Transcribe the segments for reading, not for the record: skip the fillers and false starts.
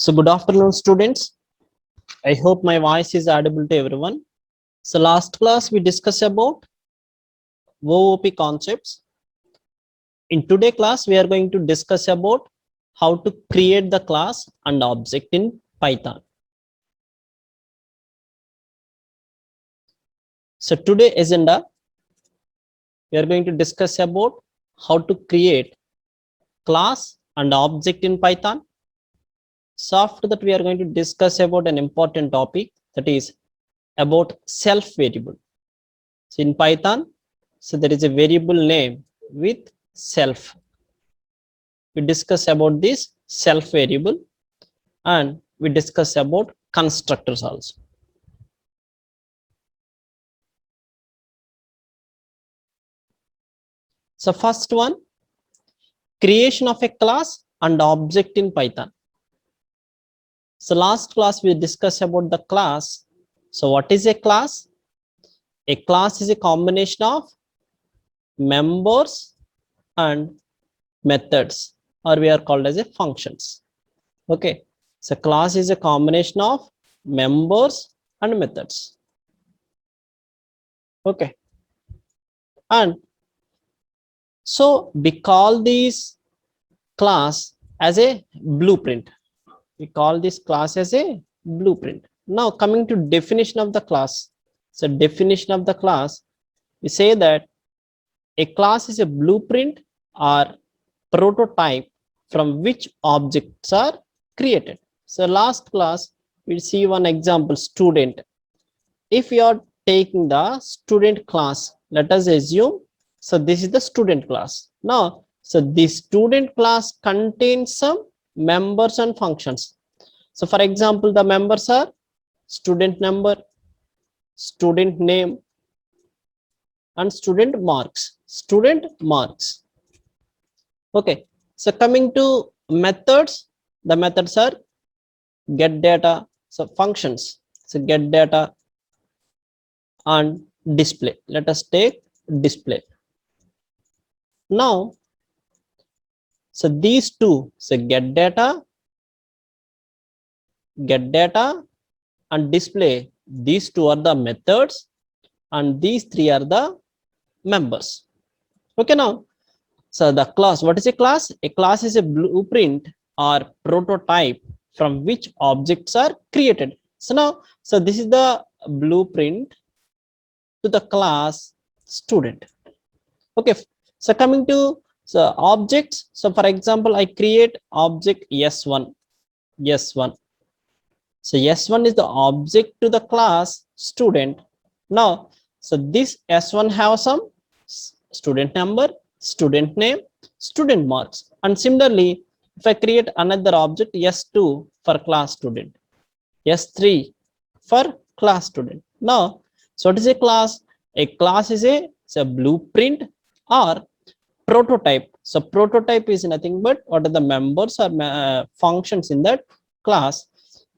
So good afternoon, students. I hope my voice is audible to everyone. So last class we discussed about OOP concepts. In today class, we are going to discuss about how to create the class and object in Python. So today agenda, we are going to discuss about how to create class and object in Python. So after that, we are going to discuss about an important topic, that is about self variable. So in Python, so there is a variable name with self. We discuss about this self variable and we discuss about constructors also. So first one, creation of a class and object in Python. So last class we discussed about the class. So what is a class? A class is a combination of members and methods, or we are called as a functions. Okay, so class is a combination of members and methods. Okay, and so we call this class as a blueprint. We call this class as a blueprint. Now coming to definition of the class. So definition of the class, we say that a class is a blueprint or prototype from which objects are created. So last class, we'll see one example, student. If you are taking the student class, let us assume, so this is the student class. Now, so this student class contains some members and functions. So for example, the members are student number, student name, and student marks. Student marks. Okay. So coming to methods, the methods are get data. So functions. So get data and display. Let us take display. Now, so these two, so get data and display, these two are the methods and these three are the members. Okay, now, so the class, what is a class? A class is a blueprint or prototype from which objects are created. So now, so this is the blueprint to the class student. Okay, so coming to so objects. So for example, I create object S1. So S1 is the object to the class student. Now, so this S1 have some student number, student name, student marks. And similarly, if I create another object S2 for class student, S3 for class student. Now, so what is a class? A class is a blueprint or prototype. So prototype is nothing but what are the members or functions in that class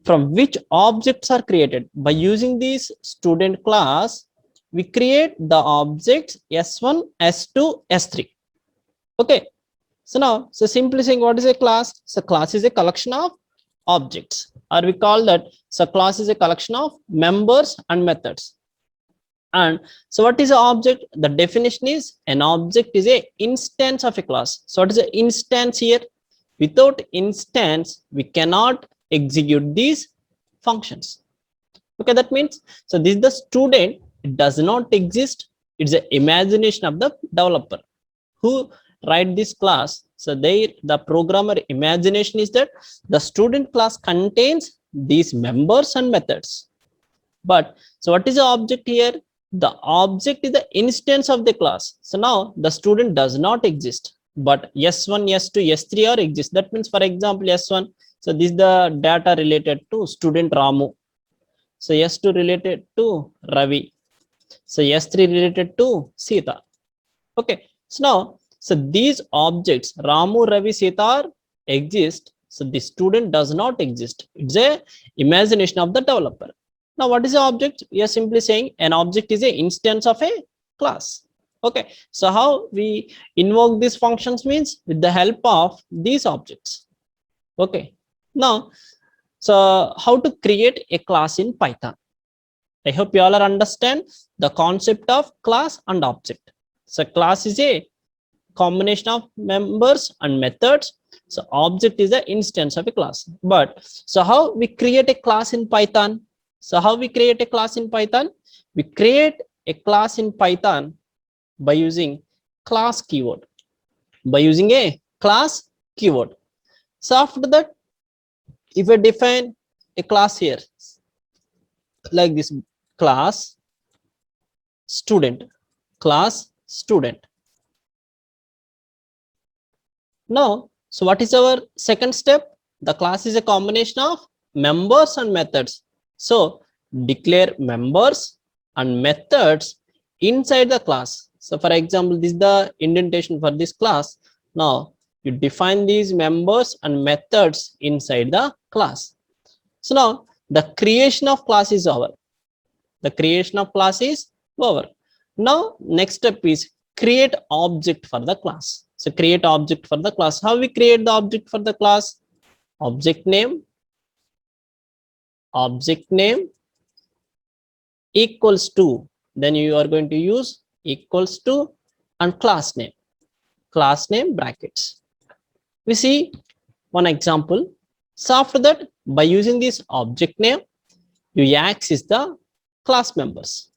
from which objects are created. By using this student class, we create the objects S1, S2, S3. Okay. So now, so simply saying what is a class? So class is a collection of objects, or we call that, so class is a collection of members and methods. And so what is an object? The definition is an object is a instance of a class. So what is an instance here? Without instance, we cannot execute these functions. Okay, that means, so this is the student, it does not exist. It's an imagination of the developer who write this class. So the programmer imagination is that the student class contains these members and methods. But so what is the object here? The object is the instance of the class. So now the student does not exist, but S1, S2, S3 are exist. That means, for example, S1, so this is the data related to student Ramu. So S2 related to Ravi. So S3 related to Sita. Okay. So now, so these objects Ramu, Ravi, Sita exist. So the student does not exist. It's a imagination of the developer. Now, what is the object? We are simply saying an object is an instance of a class. Okay. So how we invoke these functions means with the help of these objects. Okay. Now, So how to create a class in Python? I hope you all are understand the concept of class and object. So class is a combination of members and methods. So object is the instance of a class. But so how we create a class in Python? So how we create a class in Python? We create a class in Python by using class keyword. By using a class keyword. So after that, if I define a class here like this, class student, class student. Now, so what is our second step? The class is a combination of members and methods. So declare members and methods inside the class. So for example, this is the indentation for this class. Now you define these members and methods inside the class. So now the creation of class is over. The creation of class is over. Now next step is create object for the class. So create object for the class. How we create the object for the class? Object name equals to, then you are going to use equals to and class name brackets. We see one example. So after that, by using this object name, you access the class members.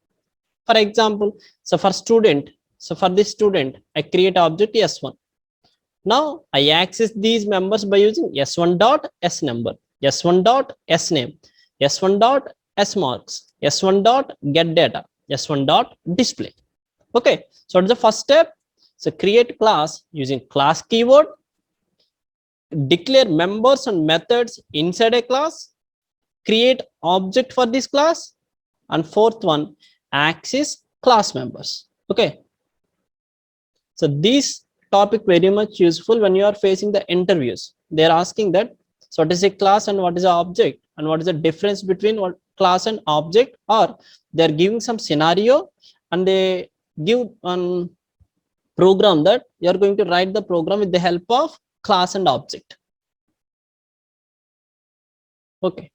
For example, so for student, so for this student, I create object S1. Now I access these members by using S1 dot S number, S1 dot S name, S1 dot S marks, S1 dot get data, S1 dot display. Okay, so what's the first step? So create class using class keyword, declare members and methods inside a class, create object for this class, and fourth one, access class members. Okay, so this topic very much useful when you are facing the interviews. They are asking that, so what is a class and what is an object, and what is the difference between what class and object, or they are giving some scenario and they give one program that you are going to write the program with the help of class and object. Okay,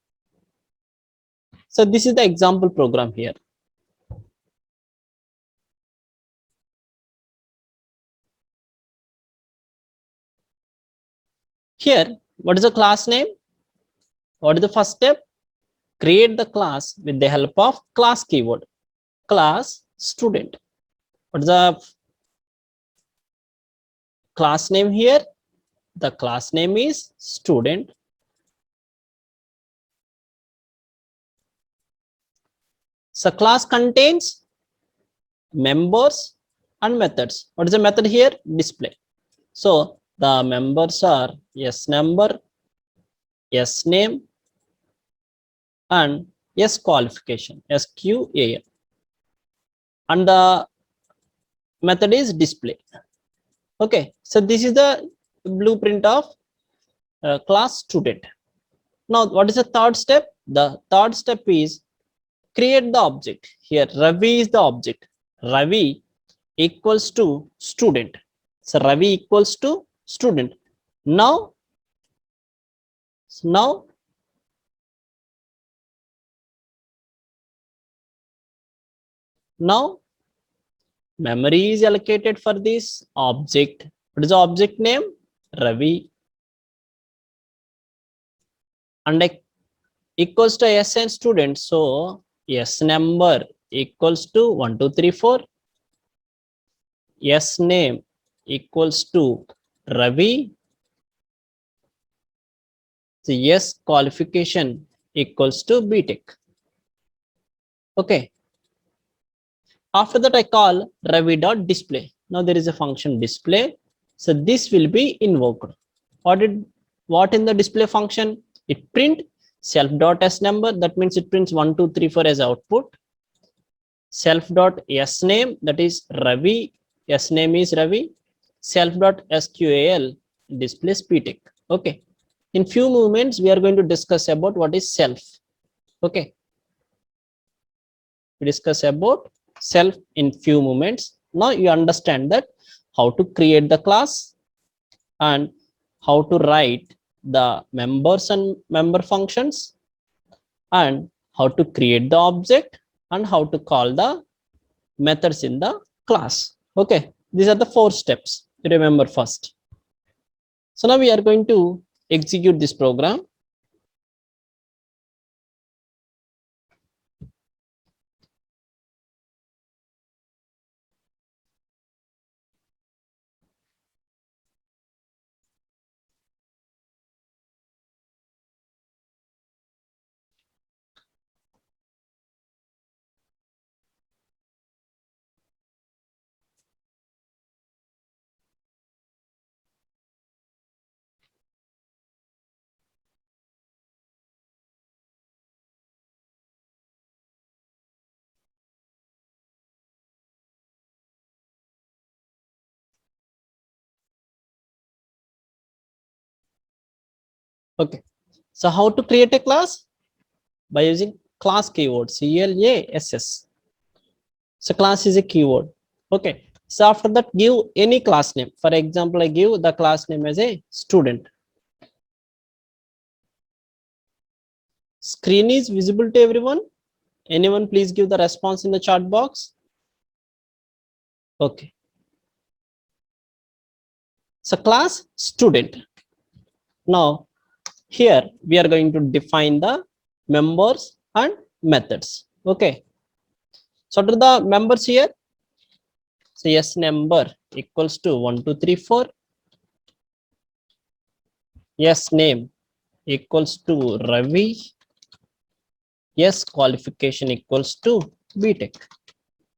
so this is the example program here. Here, what is the class name? What is the first step? Create the class with the help of class keyword, class student. What is the class name here? The class name is student. So class contains members and methods. What is the method here? Display. So the members are S number, S name, and S qualification, SQAL. And the method is display. Okay, so this is the blueprint of class student. Now what is the third step? The third step is create the object. Here Ravi is the object. Ravi equals to student. So Ravi equals to student. Now memory is allocated for this object. What is the object name? Ravi. And equals to S and student. So S number equals to 1 2 3 4. S name equals to Ravi. So S qualification equals to BTech. Okay. After that, I call Ravi.display. Now there is a function display. So this will be invoked. What in the display function? It print self.s number. That means it prints 1 2 3 4 as output. Self.s name, that is Ravi. S name is Ravi. Self.sqal displays BTech. Okay. In few moments, we are going to discuss about what is self. Okay. We discuss about self in few moments. Now you understand that how to create the class and how to write the members and member functions, and how to create the object, and how to call the methods in the class. Okay, these are the 4 steps to remember first. So now we are going to execute this program. Okay, so how to create a class? By using class keyword, CLASS. So class is a keyword. Okay, so after that, give any class name. For example, I give the class name as a student. Screen is visible to everyone. Anyone please give the response in the chat box. Okay, so class student. Now here we are going to define the members and methods. Okay, so to the members here, so yes, number equals to 1 2 3 4. Yes, name equals to Ravi. Yes, qualification equals to BTech.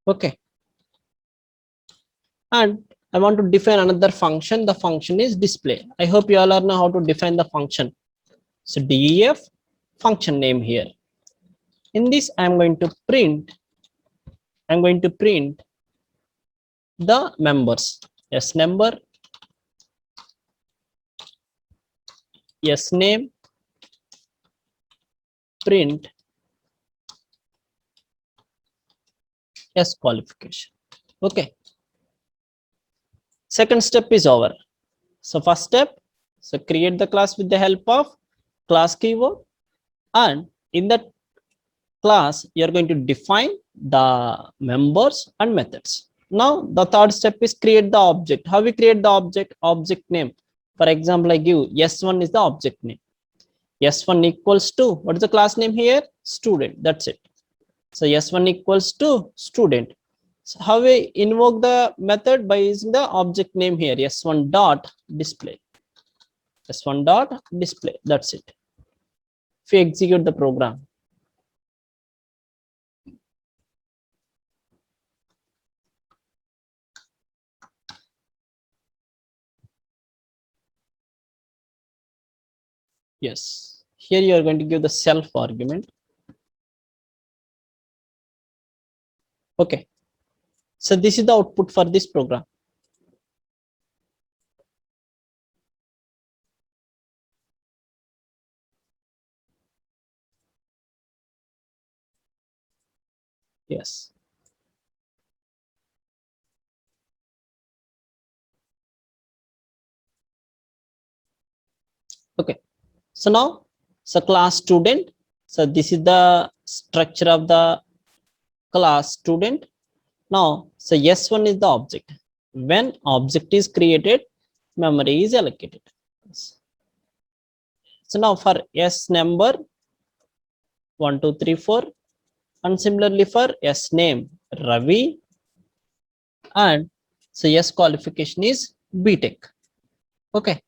Okay, and I want to define another function. The function is display. I hope you all are know how to define the function. So def function name here. In this, I'm going to print the members. Yes, number. Yes, name. Print. Yes, qualification. Okay. Second step is over. So first step, so create the class with the help of class keyword, and in that class you are going to define the members and methods. Now the third step is create the object. How we create the object? Object name. For example, I give S1 is the object name. S1 equals to, what is the class name here? Student. That's it. So S1 equals to student. So how we invoke the method? By using the object name here, S1 dot display. S1 dot display. That's it. If we execute the program, yes, here you are going to give the self argument. Okay, so this is the output for this program. Yes. Okay, so now, so class student. So this is the structure of the class student. Now, so S1 is the object. When object is created, memory is allocated. So now for S number 1 2 3 4, and similarly for S name Ravi, and so S qualification is BTech. Okay.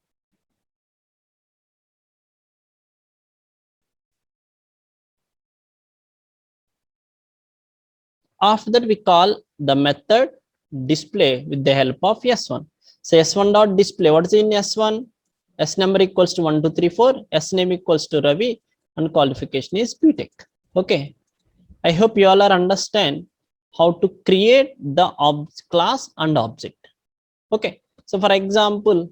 After that, we call the method display with the help of S1. So S1 dot display. What is in S1? S number equals to 1 2 3 4. S name equals to Ravi, and qualification is BTech. Okay. I hope you all are understand how to create the class and object. Okay. So for example,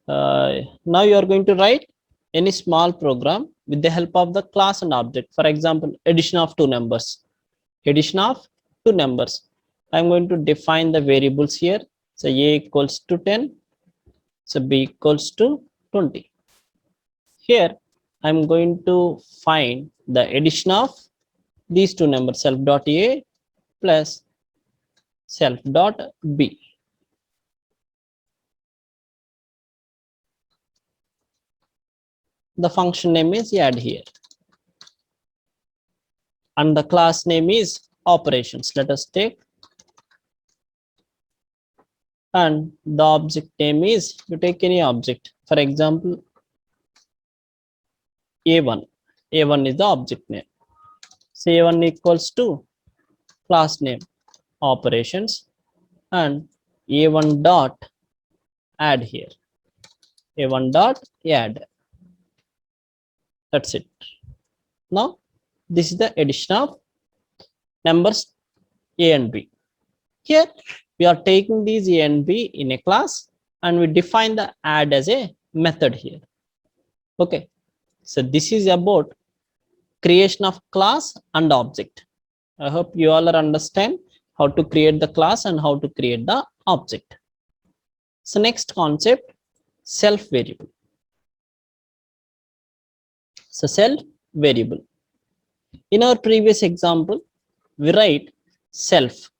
now you are going to write any small program with the help of the class and object. For example, addition of two numbers. addition of two numbers. I'm going to define the variables here. So a equals to 10, so b equals to 20. Here I'm going to find the addition of these two numbers, self dot a plus self dot b. The function name is add here, and the class name is operations. Let us take, and the object name is, you take any object, for example a1. A1 is the object name. So a1 equals to class name operations, and a1 dot add here, a1 dot add. That's it. Now this is the addition of numbers a and b. Here we are taking these a and b in a class, and we define the add as a method here. Okay, so this is about creation of class and object. I hope you all understand how to create the class and how to create the object. So next concept, self variable. So self variable, in our previous example we write self.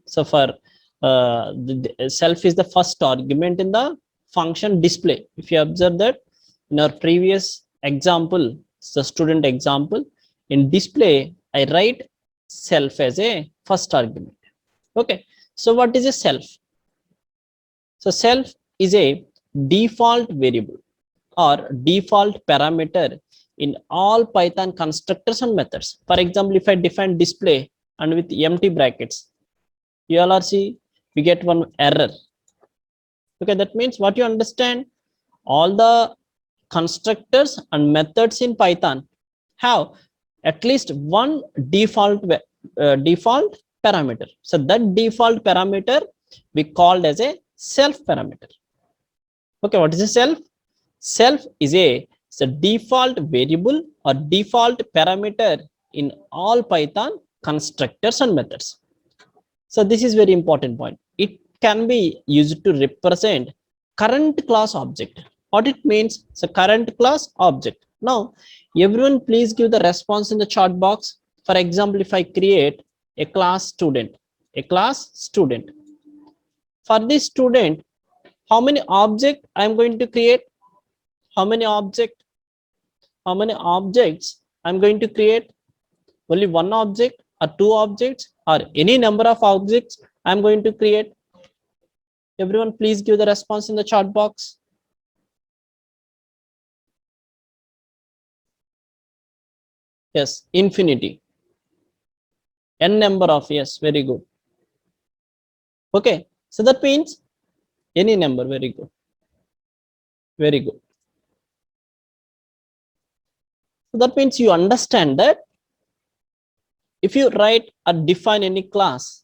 So for the self is the first argument in the function display. If you observe that in our previous example, the student example, in display I write self as a first argument. Okay, so what is a self? So self is a default variable or default parameter in all Python constructors and methods. For example, if I define display and with empty brackets, you all are see we get one error. Okay, that means what you understand, all the constructors and methods in Python have at least one default parameter. So that default parameter we called as a self parameter. Okay, what is a self? Self is a default variable or default parameter in all Python constructors and methods. So this is very important point. It can be used to represent current class object. What it means? So current class object. Now everyone please give the response in the chat box. For example, if I create a class student, for this student, how many object I am going to create? How many objects I'm going to create? Only one object or two objects or any number of objects I'm going to create? Everyone please give the response in the chat box. Yes, infinity, n number of, yes, very good. Okay, so that means any number. Very good, very good. So that means you understand that if you write or define any class,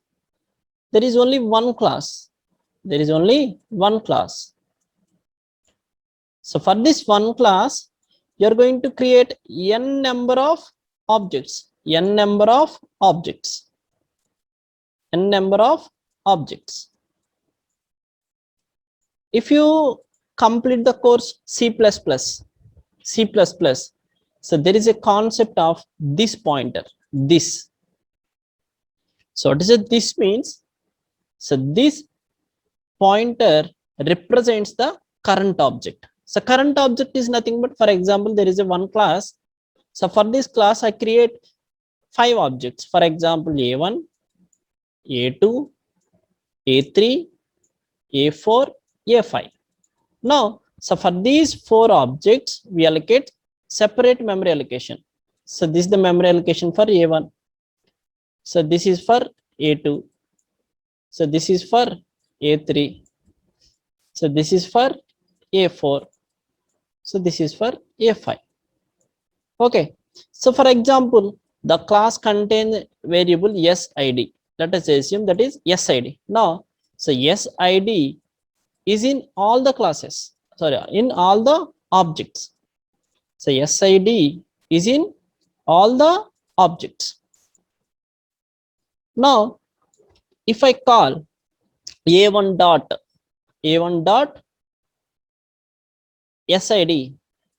there is only one class. There is only one class. So for this one class, you are going to create n number of objects, n number of objects, n number of objects. If you complete the course C++, so there is a concept of this pointer, this. So what is it? This means, so this pointer represents the current object. So current object is nothing but, for example, there is a one class. So for this class I create 5 objects. For example, A1, A2, A3, A4, A5. Now, so for these 4 objects we allocate separate memory allocation. So this is the memory allocation for A1. So this is for A2. So this is for A3. So this is for A4. So this is for A5. Okay, so for example, the class contains variable SID. Let us assume that is SID. Now, so SID is in all the classes, sorry, in all the objects. So SID is in all the objects. Now if I call a1 dot sid,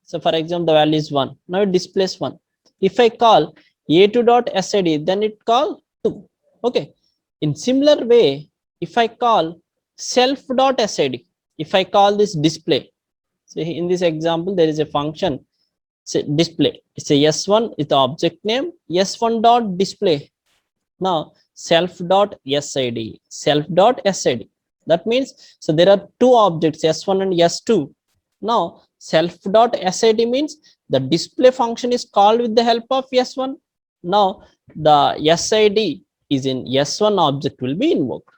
so for example the value is 1, now it displays 1. If I call a2 dot sid, then it call 2. Okay, in similar way, if I call self dot sid, if I call this display, so in this example there is a function, say display, it's a s1 is the object name, s1 dot display. Now self dot sid, that means, so there are two objects s1 and s2. Now self dot sid means the display function is called with the help of s1. Now the sid is in s1 object will be invoked.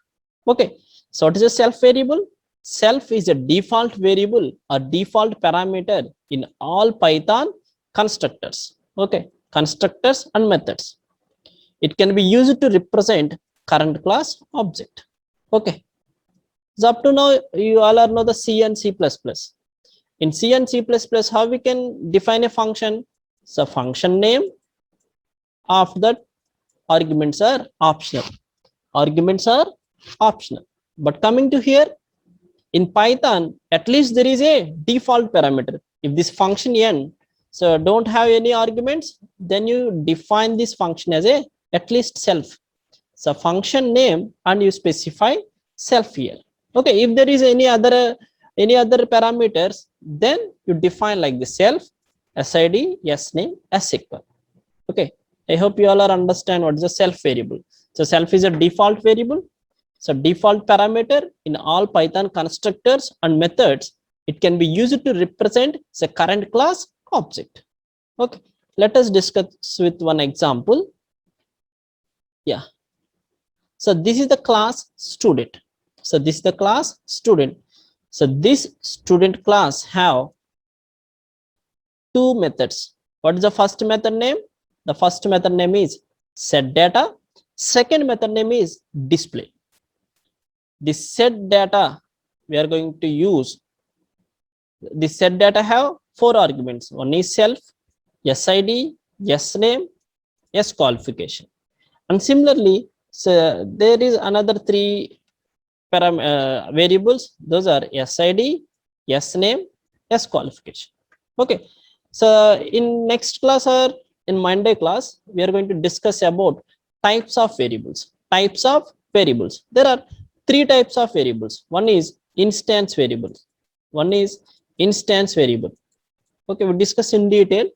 Okay, so what is a self variable? Self is a default variable or default parameter in all Python constructors. Okay, constructors and methods. It can be used to represent current class object. Okay, so up to now you all are know the C and C++. In C and C++, how we can define a function? So function name, after that arguments are optional. Arguments are optional. But coming to here, in Python, at least there is a default parameter. If this function n, so don't have any arguments, then you define this function as a at least self. So function name and you specify self here. Okay, if there is any other parameters, then you define like the self, sid, sname, sequal. Okay, I hope you all are understand what is a self variable. So self is a default variable. So default parameter in all Python constructors and methods, it can be used to represent the current class object. Okay, let us discuss with one example. Yeah, so this is the class student. So this is the class student. So this student class have two methods. What is the first method name? The first method name is set data. Second method name is display. This set data we are going to use. This set data have four arguments. One is self, sid, sname, squalification. And similarly, so there is another three variables. Those are sid, sname, squalification. Okay, so in next class or in Monday class, we are going to discuss about types of variables. Types of variables. There are three types of variables. One is instance variable. One is instance variable. Okay, we discuss in detail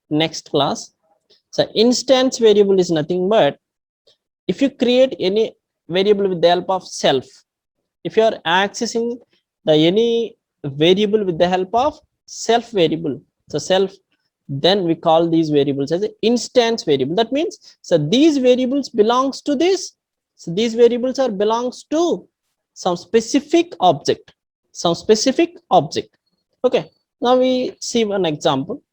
next class. So instance variable is nothing but if you create any variable with the help of self, if you are accessing the any variable with the help of self variable, so self, then we call these variables as an instance variable. That means, so these variables belongs to this. So these variables are belongs to some specific object, some specific object. Okay, now we see one example.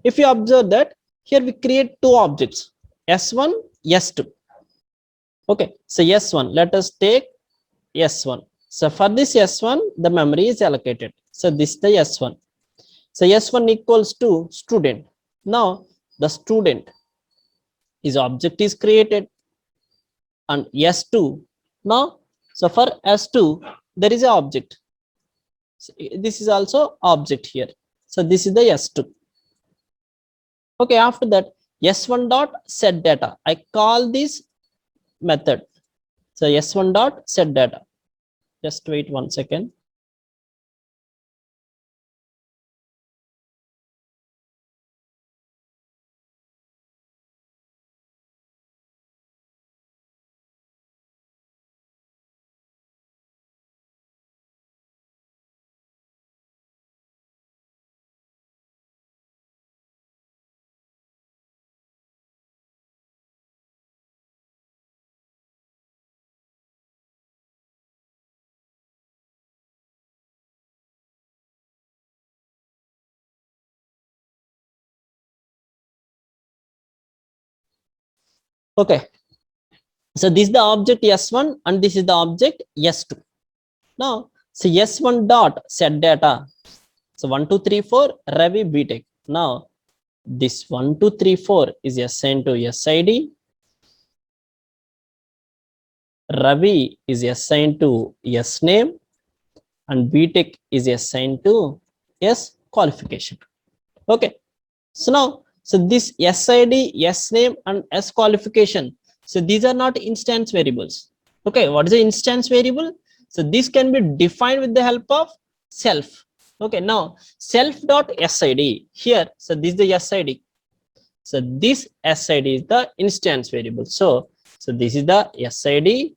If you observe that here we create two objects, s1, s2. Okay, so s1, let us take s1. So for this s1, the memory is allocated. So this is the s1. So s1 equals to student. Now the student, his object is created, and s2. Now, so for s2, there is an object. So this is also object here. So this is the s2. Okay, after that, s1 dot set data. I call this method. So s1 dot set data. Just wait 1 second. Okay, so this is the object s1 and this is the object s2. Now, so s1 dot set data. So 1 2 3 4 Ravi BTech. Now this 1 2 3 4 is assigned to sid, Ravi is assigned to S name and BTech is assigned to S qualification. Okay. So now, so this SID, S name and S qualification. So these are not instance variables. Okay. What is the instance variable? So this can be defined with the help of self. Okay. Now self dot SID here. So this is the SID. So this SID is the instance variable. So this is the SID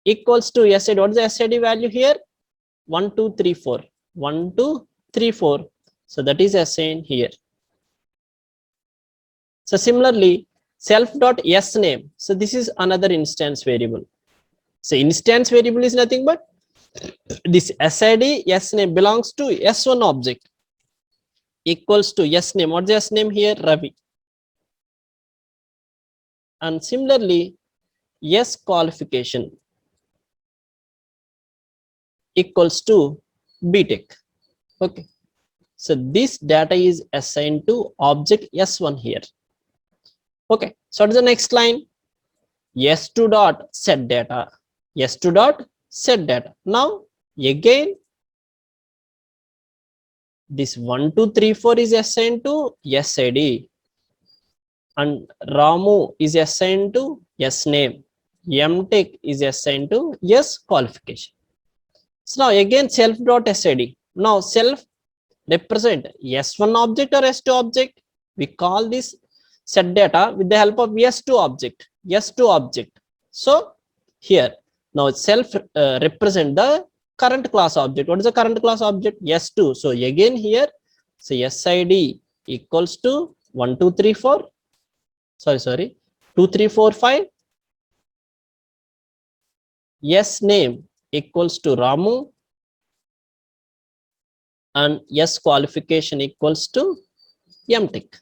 equals to SID. What is the SID value here? 1, 2, 3, 4. 1, 2, 3, 4. So that is assigned here. So similarly, self dot S name. So this is another instance variable. So instance variable is nothing but this SID S name belongs to S1 object equals to S name. What's the S name here? Ravi. And similarly, S qualification equals to BTech. Okay. So this data is assigned to object S1 here. Okay. So what is the next line? S2 dot set data. S2 dot set data. Now again, this 1, 2, 3, 4 is assigned to SID and Ramu is assigned to S name. MTech is assigned to S qualification. So now again self dot SID. Now self represent S1 object or S2 object. We call this set data with the help of S2 object. S2 object. So here now self represent the current class object. What is the current class object? S2. So again here, so SID equals to 1, 2, 3, 4. Sorry, 2, 3, 4, 5. S name equals to Ramu and S qualification equals to MTech.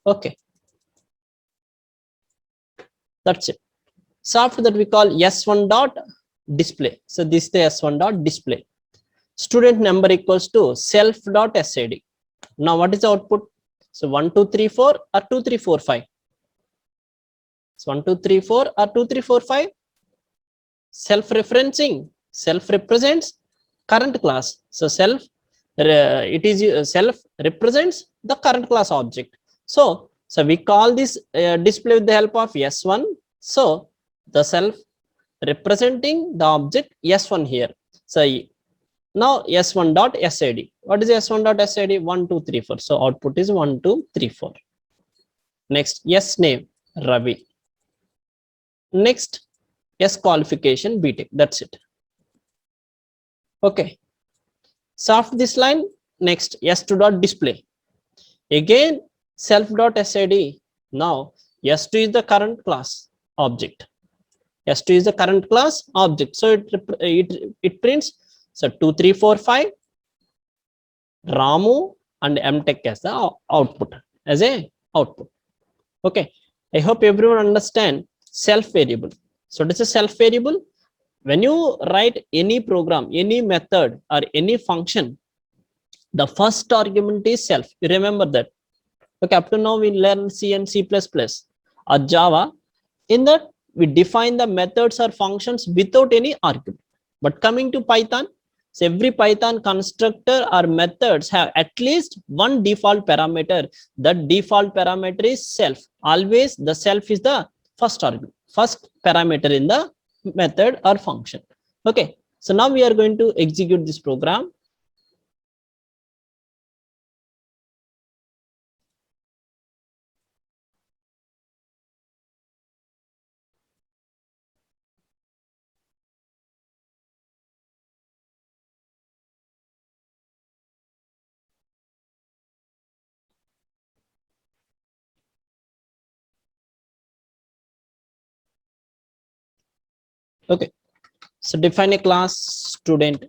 Okay. That's it. So after that we call S1 dot display. So this is the S1 dot display. Student number equals to self dot SID. Now what is the output? So 1, 2, 3, 4 or 2, 3, 4, 5. So 1, 2, 3, 4 or 2, 3, 4, 5. Self-referencing, self represents current class. So self self represents the current class object. So we call this display with the help of S1. So the self representing the object S1 here. So now S1 dot SID. What is S1 dot SID? 1, 2, 3, 4. So output is 1, 2, 3, 4. Next, S name Ravi. Next, S qualification BTech. That's it. Okay. So after this line, next S2 dot display. Again self dot SID. Now S2 is the current class object. S2 is the current class object. So it prints so 2, 3, 4, 5 Ramu and MTech as the output, as a output. Okay. I hope everyone understand self variable. So this is self variable. When you write any program, any method or any function, the first argument is self. You remember that. Okay, up to now we learn C and C++ or Java. In that we define the methods or functions without any argument. But coming to Python, so every Python constructor or methods have at least one default parameter. That default parameter is self. Always the self is the first argument, first parameter in the method or function. Okay, so now we are going to execute this program. Okay, so define a class student.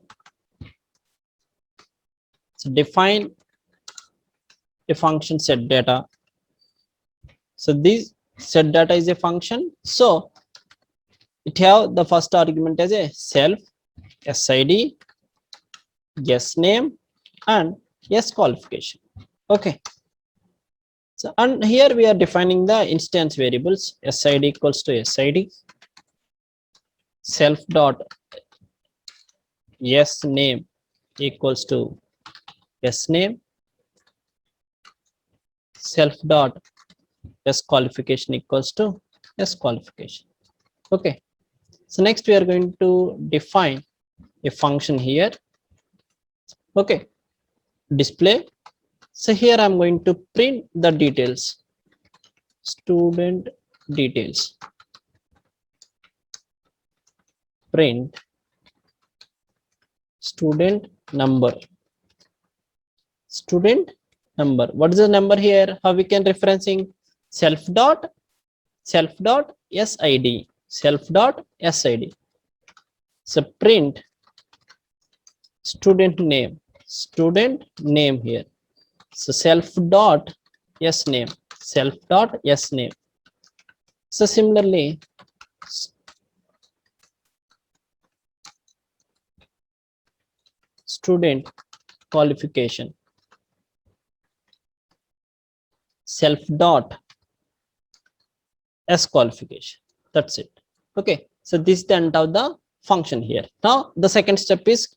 So define a function set data. So this set data is a function. So it have the first argument as a self, SID, S name and S qualification. Okay. So and here we are defining the instance variables. SID equals to SID, self dot yes name equals to yes name, self dot yes qualification equals to yes qualification. Okay, so next we are going to define a function here. Okay, display. So here I'm going to print the details, student details, print student number, student number. What is the number here? How we can referencing self dot sid, self dot sid. So print student name here. So self dot yes name, self dot yes name. So similarly student qualification, self dot s qualification. That's it. Okay, so this is the end of the function here. Now the second step is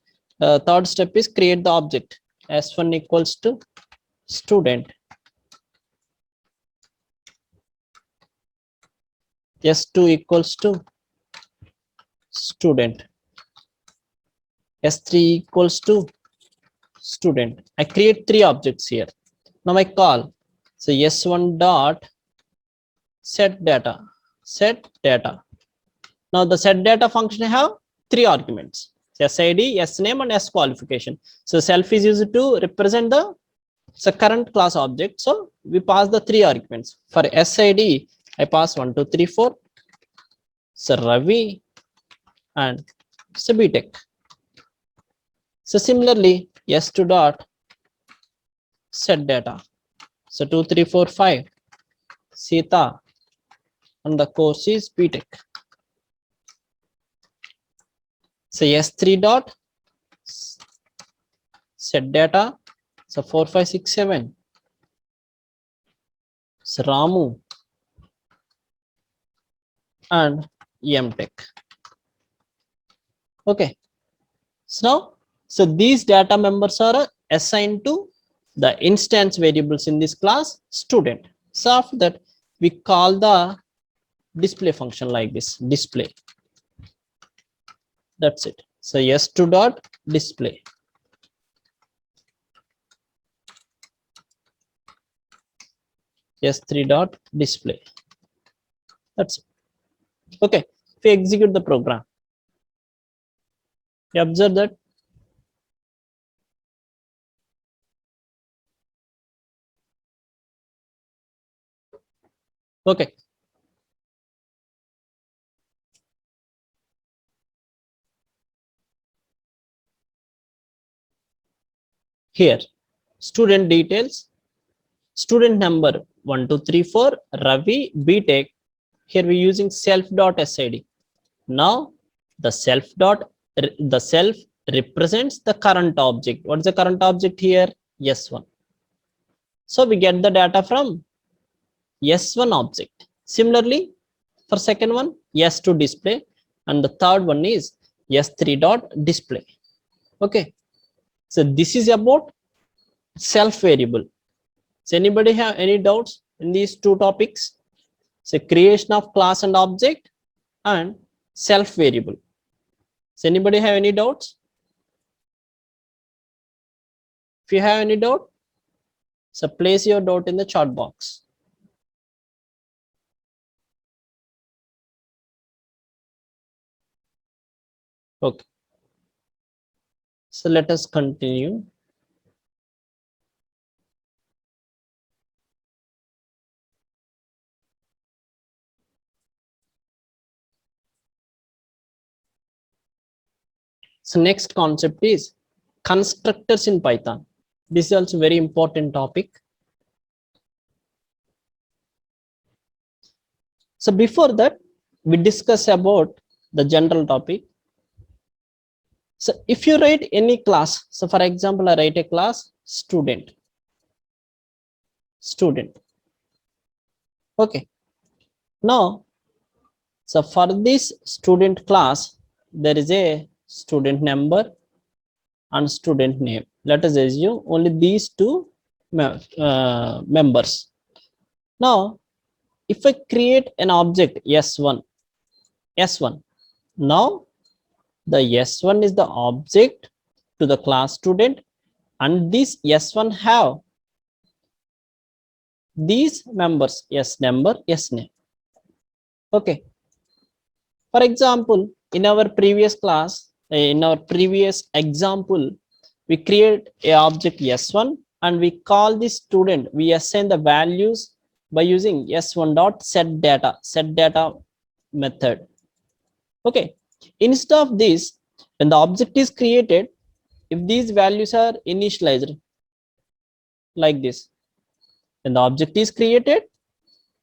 third step is create the object. S1 equals to student, S2 equals to student, S3 equals to student. I create three objects here. Now I call, so S1 dot set data, set data. Now the set data function have three arguments, SID, SName and S qualification. So self is used to represent the current class object. So we pass the three arguments. For SID, I pass 1, 2, 3, 4. So Ravi and so BTech. So similarly, S2 dot set data. So 2, 3, 4, 5. Sita and the course is BTech. So S3 dot set data. So 4, 5, 6, 7. So Ramu and MTech. Okay. So now, so these data members are assigned to the instance variables in this class student. So after that, we call the display function like this, display. That's it. So S2 dot display. S3 dot display. That's it. Okay. If we execute the program, you observe that okay. Here, student details, student number 1, 2, 3, 4, Ravi, BTech. Here we're using self dot SID. Now the self represents the current object. What is the current object here? S1. So we get the data from S1 object. Similarly, for second one, S2 display, and the third one is S3 dot display. Okay, so this is about self variable. So anybody have any doubts in these two topics? So creation of class and object and self variable. So anybody have any doubts? If you have any doubt, so place your doubt in the chat box. Okay. So let us continue. So next concept is constructors in Python. This is also very important topic. So before that, we discuss about the general topic. So if you write any class, so for example, I write a class student. Okay. Now, so for this student class, there is a student number and student name. Let us assume only these two members. Now, if I create an object S1, now the S1 is the object to the class student, and this S1 have these members, S number, S name. Okay. For example, in our previous class, in our previous example, we create a object S1 and we call the student, we assign the values by using S1 dot set data method. Okay. Instead of this, when the object is created, if these values are initialized like this, when the object is created,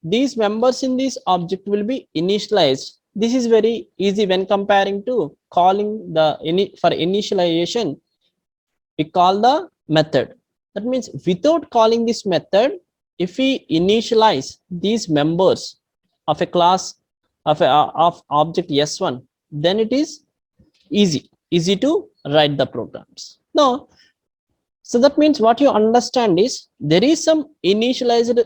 these members in this object will be initialized. This is very easy when comparing to calling the for initialization. We call the method. That means without calling this method, if we initialize these members of a class of object S1, then it is easy to write the programs. Now, so that means what you understand is there is some initialized,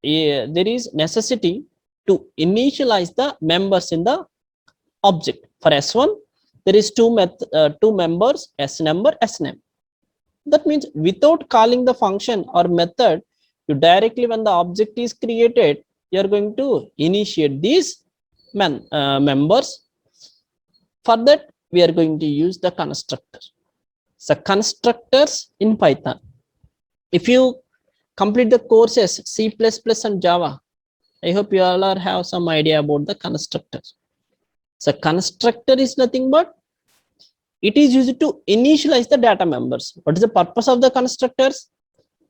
there is necessity to initialize the members in the object. For S1, there is two members, S number, S name. That means without calling the function or method, you directly, when the object is created, you are going to initiate these members. For that, we are going to use the constructor. So constructors in Python. If you complete the courses C++ and Java, I hope you all have some idea about the constructors. So constructor is nothing but it is used to initialize the data members. What is the purpose of the constructors?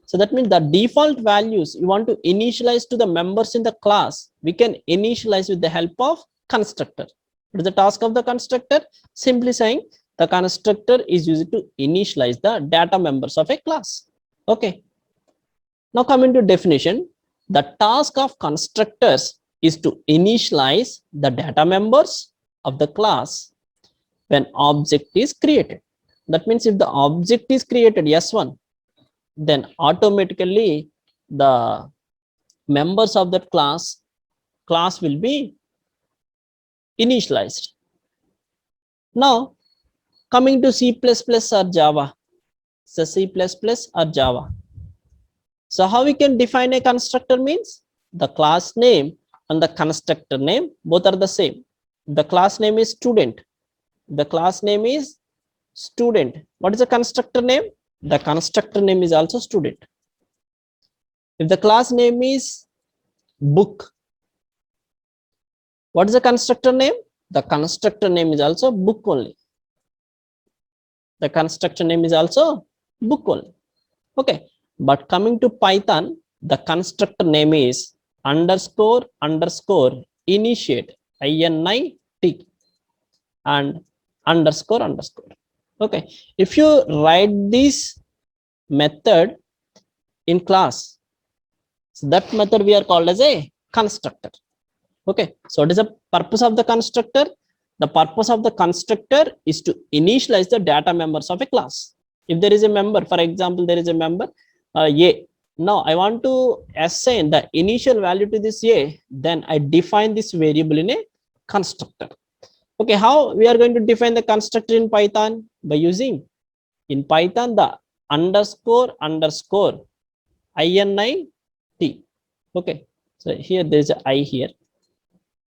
So that means the default values you want to initialize to the members in the class, we can initialize with the help of constructor. What is the task of the constructor? Simply saying the constructor is used to initialize the data members of a class. Okay. Now coming to definition, the task of constructors is to initialize the data members of the class when object is created. That means if the object is created S1, then automatically the members of that class will be initialized. Now coming to C++ or Java. So C++ or Java. So how we can define a constructor means the class name and the constructor name both are the same. The class name is student. The class name is student. What is the constructor name? The constructor name is also student. If the class name is book, what is the constructor name? The constructor name is also book only. The constructor name is also book only. Okay. But coming to Python, the constructor name is underscore initiate, INIT, and underscore. Okay. If you write this method in class, so that method we are called as a constructor. Okay. So what is the purpose of the constructor? The purpose of the constructor is to initialize the data members of a class. If there is a member, for example, there is a member A. Now I want to assign the initial value to this A, then I define this variable in a constructor. Okay, how we are going to define the constructor in Python? By using in Python the underscore INIT. Okay, so here there is a I here,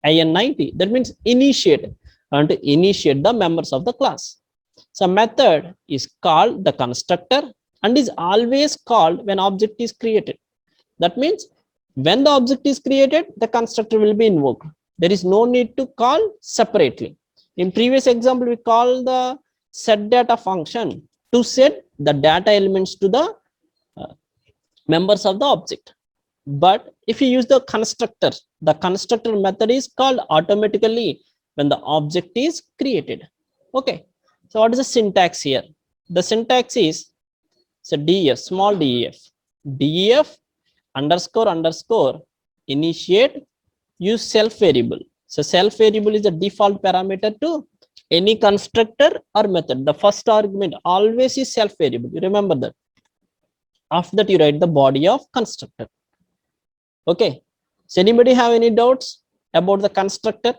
INIT. That means initiate, and to initiate the members of the class. So method is called the constructor and is always called when object is created. That means when the object is created, the constructor will be invoked. There is no need to call separately. In previous example, we call the set data function to set the data elements to the members of the object. But if you use the constructor method is called automatically when the object is created. Okay. So what is the syntax here? The syntax is def, small def underscore initiate, use self variable. So self variable is the default parameter to any constructor or method, the first argument always is self variable. You remember that. After that, you write the body of constructor. Okay. So anybody have any doubts about the constructor?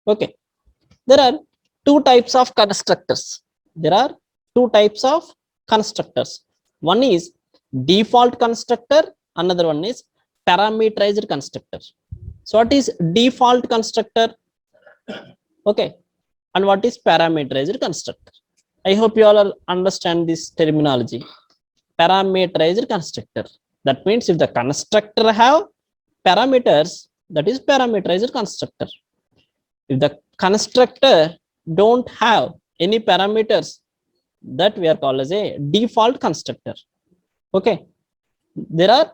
Okay. There are two types of constructors. There are two types of constructors. One is default constructor, another one is parameterized constructor. So what is default constructor? Okay. And what is parameterized constructor? I hope you all understand this terminology. Parameterized constructor. That means if the constructor have parameters, that is parameterized constructor. If the constructor don't have any parameters, that we are called as a default constructor. Okay. There are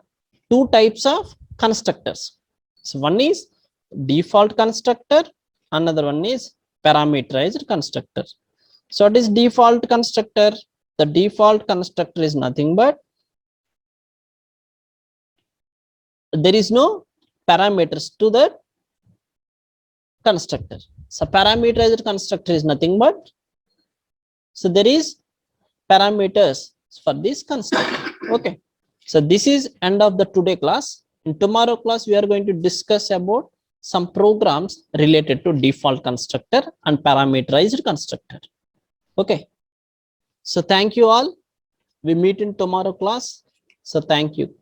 two types of constructors. So one is default constructor, another one is parameterized constructor. So what is default constructor? The default constructor is nothing but there is no parameters to the constructor. So parameterized constructor is nothing but, so there is parameters for this constructor. Okay. So this is end of the today class. In tomorrow class, we are going to discuss about some programs related to default constructor and parameterized constructor. Okay. So thank you all. We meet in tomorrow class. So thank you.